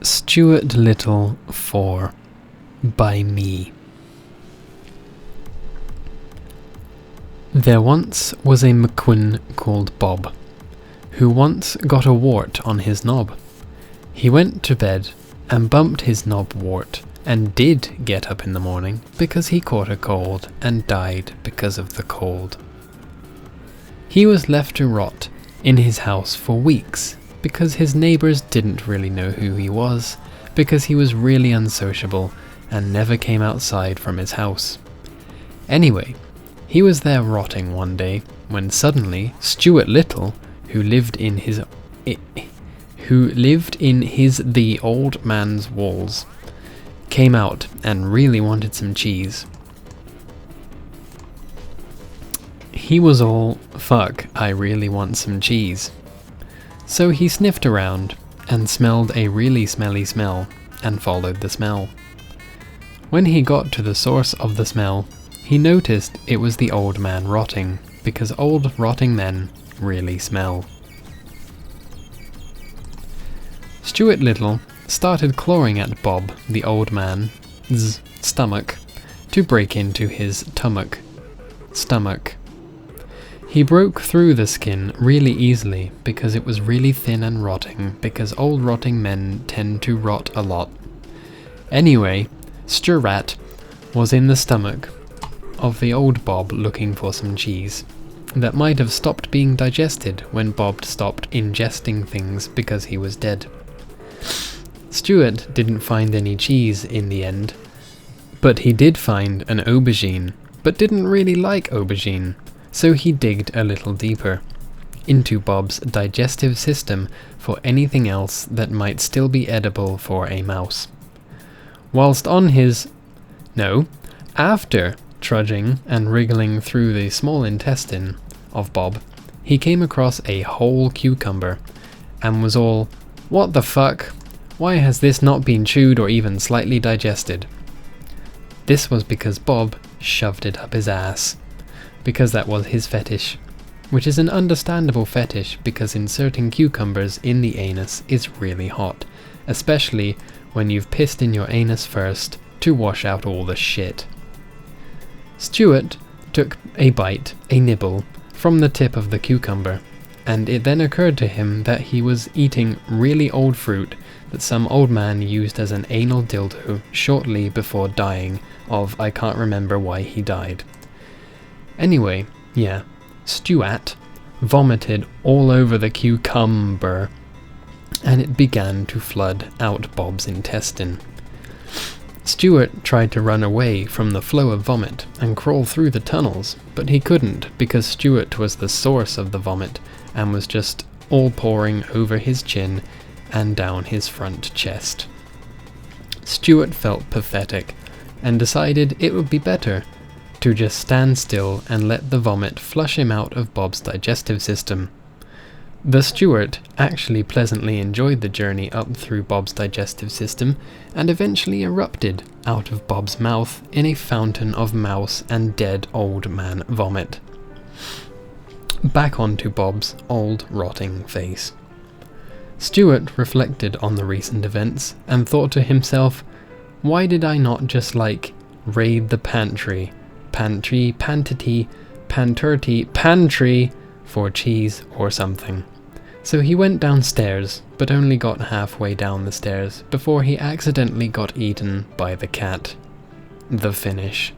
Stuart Little 4 by me. There once was a McQuinn called Bob, who once got a wart on his knob. He went to bed and bumped his knob wart, and did get up in the morning because he caught a cold and died because of the cold. He was left to rot in his house for weeks because his neighbours didn't really know who he was, because he was really unsociable and never came outside from his house. Anyway, he was there rotting one day when suddenly Stuart Little, who lived in the old man's walls, came out and really wanted some cheese. He was all, "Fuck, I really want some cheese." So he sniffed around and smelled a really smelly smell and followed the smell. When he got to the source of the smell, he noticed it was the old man rotting, because old rotting men really smell. Stuart Little started clawing at Bob, the old man's stomach, to break into his stomach. He broke through the skin really easily because it was really thin and rotting, because old rotting men tend to rot a lot. Anyway, Stuart was in the stomach of the old Bob looking for some cheese that might have stopped being digested when Bob stopped ingesting things because he was dead. Stuart didn't find any cheese in the end, but he did find an aubergine, but didn't really like aubergine, so he digged a little deeper into Bob's digestive system for anything else that might still be edible for a mouse. After trudging and wriggling through the small intestine of Bob, he came across a whole cucumber and was all, "What the fuck? Why has this not been chewed or even slightly digested?" This was because Bob shoved it up his ass, because that was his fetish, which is an understandable fetish because inserting cucumbers in the anus is really hot, especially when you've pissed in your anus first to wash out all the shit. Stuart took a nibble, from the tip of the cucumber, and it then occurred to him that he was eating really old fruit that some old man used as an anal dildo shortly before dying of, I can't remember why he died. Anyway, Stuart vomited all over the cucumber, and it began to flood out Bob's intestine. Stuart tried to run away from the flow of vomit and crawl through the tunnels, but he couldn't because Stuart was the source of the vomit and was just all pouring over his chin and down his front chest. Stuart felt pathetic and decided it would be better to just stand still and let the vomit flush him out of Bob's digestive system. The Stuart actually pleasantly enjoyed the journey up through Bob's digestive system and eventually erupted out of Bob's mouth in a fountain of mouse and dead old man vomit. Back onto Bob's old rotting face. Stuart reflected on the recent events and thought to himself, why did I not just raid the pantry for cheese or something? So he went downstairs, but only got halfway down the stairs before he accidentally got eaten by the cat. The finish.